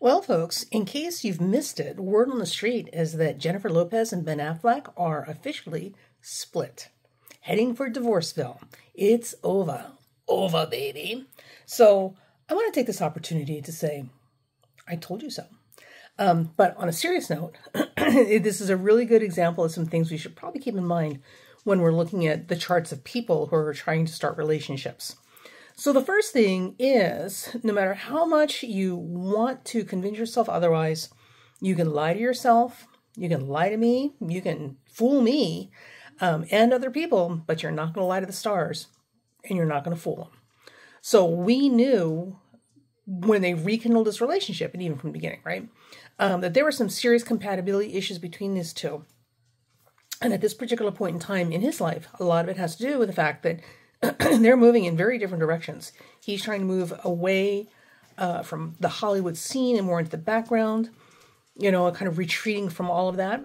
Well, folks, in case you've missed it, word on the street is that Jennifer Lopez and Ben Affleck are officially split, heading for Divorceville. It's over. Over, baby. So I want to take this opportunity to say, I told you so. But on a serious note, this is a really good example of some things we should probably keep in mind when we're looking at the charts of people who are trying to start relationships. So the first thing is, no matter how much you want to convince yourself otherwise, you can lie to yourself, you can lie to me, you can fool me and other people, but you're not going to lie to the stars and you're not going to fool them. So we knew when they rekindled this relationship, and even from the beginning, right, that there were some serious compatibility issues between these two. And at this particular point in time in his life, a lot of it has to do with the fact that they're moving in very different directions. He's trying to move away from the Hollywood scene and more into the background, you know, kind of retreating from all of that,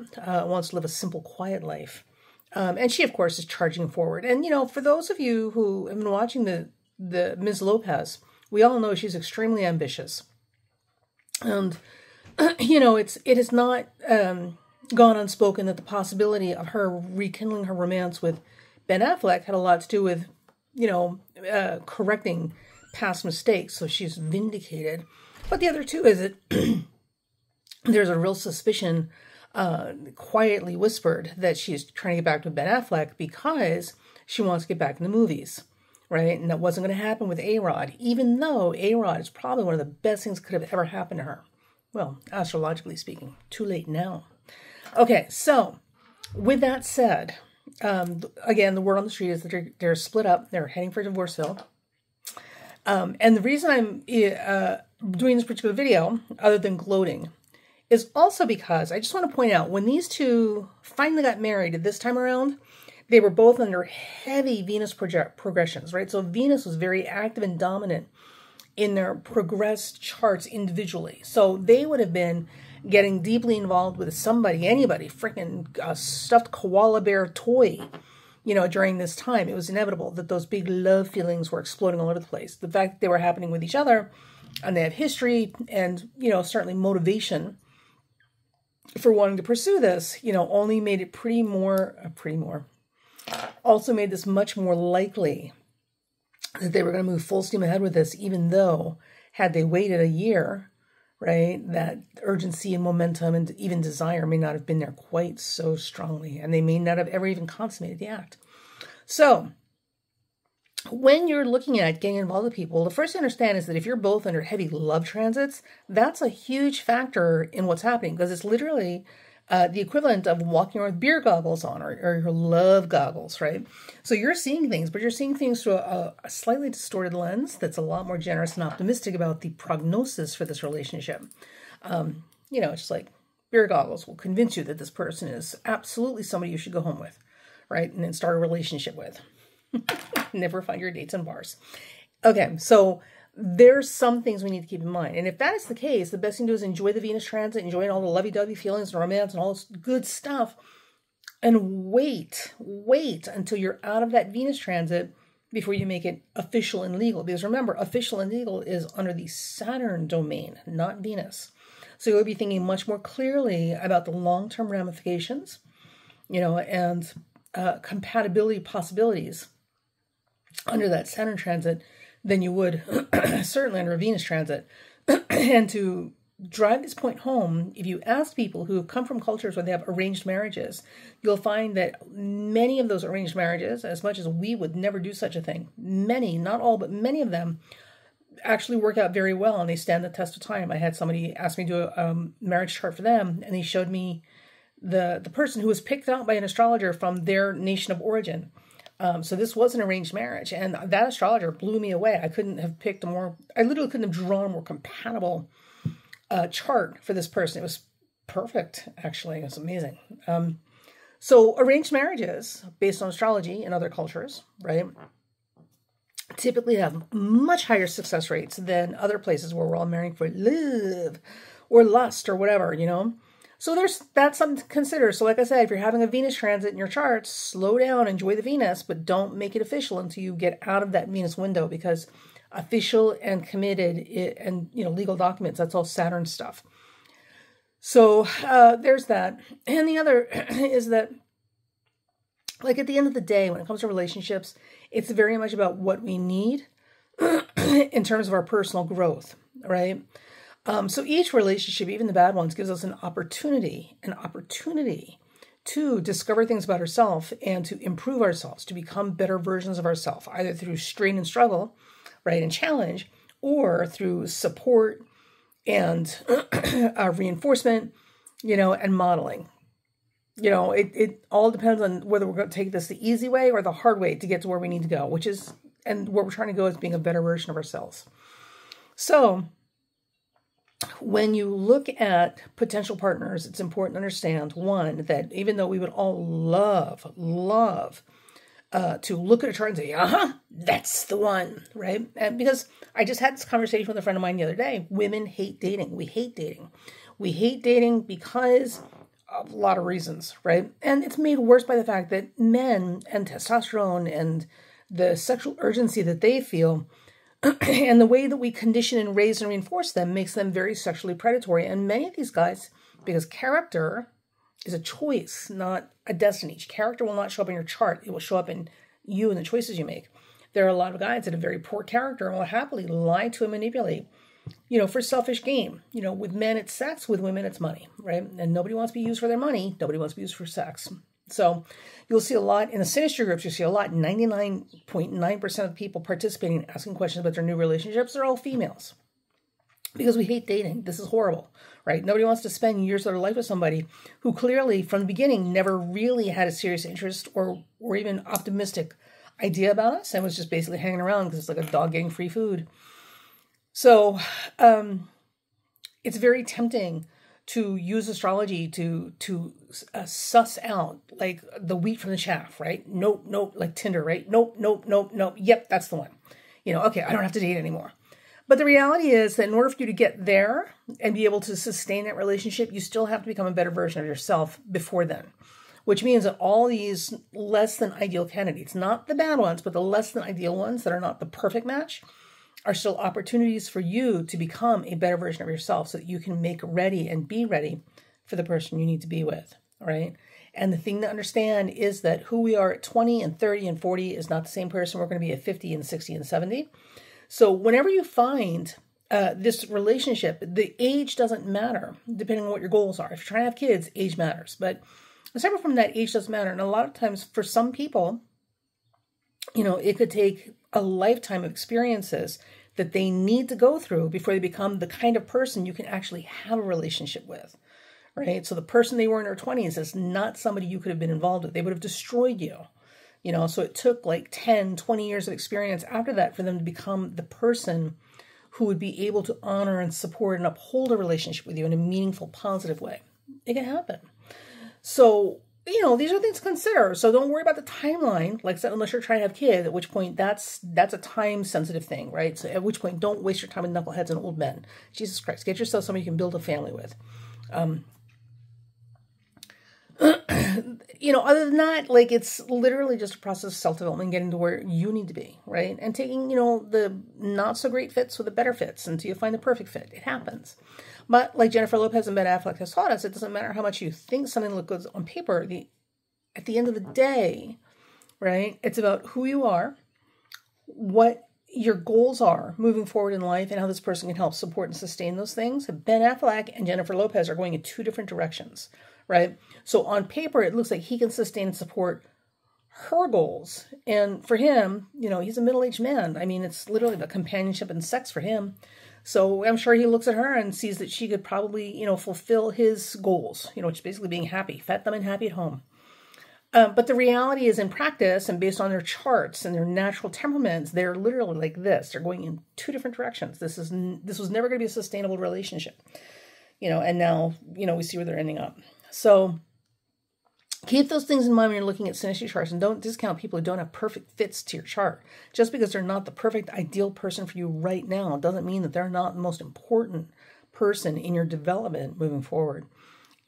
wants to live a simple, quiet life. And she, of course, is charging forward. And, you know, for those of you who have been watching the Ms. Lopez, we all know she's extremely ambitious. And, you know, it has not gone unspoken that the possibility of her rekindling her romance with Ben Affleck had a lot to do with, you know, correcting past mistakes. So she's vindicated. But the other two is that there's a real suspicion, quietly whispered, that she's trying to get back to Ben Affleck because she wants to get back in the movies, right? And that wasn't going to happen with A-Rod, even though A-Rod is probably one of the best things that could have ever happened to her. Well, astrologically speaking, too late now. Okay, so with that said, again, the word on the street is that they're split up. They're heading for Divorceville. And the reason I'm doing this particular video, other than gloating, is also because I just want to point out when these two finally got married this time around, they were both under heavy Venus progressions, right? So Venus was very active and dominant in their progressed charts individually. So they would have been getting deeply involved with somebody, anybody, freaking stuffed koala bear toy, you know, during this time. It was inevitable that those big love feelings were exploding all over the place. The fact that they were happening with each other, and they have history and, you know, certainly motivation for wanting to pursue this, you know, only made it also made this much more likely that they were going to move full steam ahead with this, even though had they waited a year, right, that urgency and momentum and even desire may not have been there quite so strongly, and they may not have ever even consummated the act. So when you're looking at getting involved with people, the first thing to understand is that if you're both under heavy love transits, that's a huge factor in what's happening, because it's literally the equivalent of walking around with beer goggles on, or your love goggles, right? So you're seeing things, but you're seeing things through a slightly distorted lens that's a lot more generous and optimistic about the prognosis for this relationship. You know, it's just like beer goggles will convince you that this person is absolutely somebody you should go home with, right? And then start a relationship with. Never find your dates in bars. Okay, so there's some things we need to keep in mind. And if that is the case, the best thing to do is enjoy the Venus transit, enjoy all the lovey-dovey feelings and romance and all this good stuff, and wait until you're out of that Venus transit before you make it official and legal. Because remember, official and legal is under the Saturn domain, not Venus. So you'll be thinking much more clearly about the long-term ramifications, you know, and compatibility possibilities under that Saturn transit than you would certainly under a Venus transit. And to drive this point home, if you ask people who have come from cultures where they have arranged marriages, you'll find that many of those arranged marriages, as much as we would never do such a thing, many, not all, but many of them actually work out very well, and they stand the test of time. I had somebody ask me to do a marriage chart for them, and they showed me the person who was picked out by an astrologer from their nation of origin. So this was an arranged marriage, and that astrologer blew me away. I literally couldn't have drawn a more compatible chart for this person. It was perfect, actually. It was amazing. So arranged marriages, based on astrology in other cultures, right, typically have much higher success rates than other places where we're all marrying for love or lust or whatever, you know. So that's something to consider. So like I said, if you're having a Venus transit in your chart, slow down, enjoy the Venus, but don't make it official until you get out of that Venus window, because official and committed, and legal documents. That's all Saturn stuff. So there's that. And the other is that, like, at the end of the day, when it comes to relationships, it's very much about what we need in terms of our personal growth, right? So each relationship, even the bad ones, gives us an opportunity to discover things about ourselves and to improve ourselves, to become better versions of ourselves, either through strain and struggle, right, and challenge, or through support and reinforcement, and modeling. It all depends on whether we're going to take this the easy way or the hard way to get to where we need to go, and where we're trying to go is being a better version of ourselves. So when you look at potential partners, it's important to understand, one, that even though we would all love to look at a chart and say, that's the one, right? And because I just had this conversation with a friend of mine the other day. Women hate dating. We hate dating. We hate dating because of a lot of reasons, right? And it's made worse by the fact that men and testosterone and the sexual urgency that they feel and the way that we condition and raise and reinforce them makes them very sexually predatory. And many of these guys, because character is a choice, not a destiny. Character will not show up in your chart. It will show up in you and the choices you make. There are a lot of guys that have very poor character and will happily lie to and manipulate, for selfish gain. With men, it's sex. With women, it's money, right? And nobody wants to be used for their money. Nobody wants to be used for sex. So you'll see a lot in the Sinister groups. You see a lot, 99.9% of people participating and asking questions about their new relationships, they're all females. Because we hate dating. This is horrible, right? Nobody wants to spend years of their life with somebody who clearly, from the beginning, never really had a serious interest or even optimistic idea about us and was just basically hanging around because it's like a dog getting free food. So it's very tempting to use astrology to suss out, like, the wheat from the chaff, right? Nope, like Tinder, right? Nope. Yep, that's the one. Okay, I don't have to date anymore. But the reality is that in order for you to get there and be able to sustain that relationship, you still have to become a better version of yourself before then, which means that all these less than ideal candidates, not the bad ones, but the less than ideal ones that are not the perfect match, are still opportunities for you to become a better version of yourself so that you can make ready and be ready for the person you need to be with, all right? And the thing to understand is that who we are at 20 and 30 and 40 is not the same person we're going to be at 50 and 60 and 70. So whenever you find this relationship, the age doesn't matter, depending on what your goals are. If you're trying to have kids, age matters. But separate from that, age doesn't matter. And a lot of times for some people, it could take a lifetime of experiences that they need to go through before they become the kind of person you can actually have a relationship with, right? So the person they were in their 20s is not somebody you could have been involved with. They would have destroyed you, so it took like 10, 20 years of experience after that for them to become the person who would be able to honor and support and uphold a relationship with you in a meaningful, positive way. It can happen. So, these are things to consider. So don't worry about the timeline, like I said, unless you're trying to have kids, at which point that's a time-sensitive thing, right? So at which point, don't waste your time with knuckleheads and old men. Jesus Christ, get yourself somebody you can build a family with. Other than that, like, it's literally just a process of self-development, getting to where you need to be, right? And taking, the not-so-great fits with the better fits until you find the perfect fit. It happens. But like Jennifer Lopez and Ben Affleck has taught us, it doesn't matter how much you think something looks good on paper. At the end of the day, right, it's about who you are, what your goals are moving forward in life, and how this person can help support and sustain those things. Ben Affleck and Jennifer Lopez are going in two different directions, right? So on paper, it looks like he can sustain and support her goals. And for him, he's a middle-aged man. I mean, it's literally about companionship and sex for him. So I'm sure he looks at her and sees that she could probably, fulfill his goals, which is basically being happy, fat, dumb, and happy at home. But the reality is, in practice and based on their charts and their natural temperaments, they're literally like this. They're going in two different directions. This was never going to be a sustainable relationship, and now, we see where they're ending up. So keep those things in mind when you're looking at synastry charts, and don't discount people who don't have perfect fits to your chart. Just because they're not the perfect ideal person for you right now doesn't mean that they're not the most important person in your development moving forward.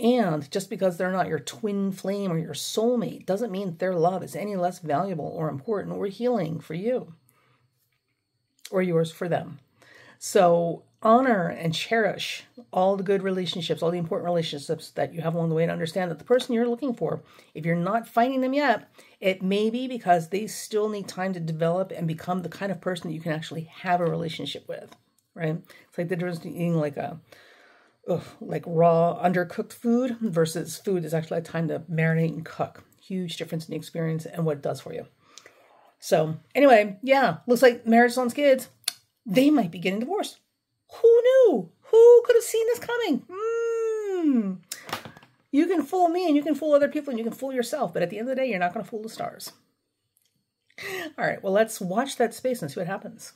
And just because they're not your twin flame or your soulmate doesn't mean that their love is any less valuable or important or healing for you. or yours for them. So honor and cherish all the good relationships, all the important relationships that you have along the way, and understand that the person you're looking for, if you're not finding them yet, it may be because they still need time to develop and become the kind of person that you can actually have a relationship with, right? It's like the difference between eating like raw, undercooked food versus food that's actually like time to marinate and cook. Huge difference in the experience and what it does for you. So anyway, yeah, looks like marriage sans kids, they might be getting divorced. Who knew? Who could have seen this coming? You can fool me and you can fool other people and you can fool yourself. But at the end of the day, you're not going to fool the stars. All right, well, let's watch that space and see what happens.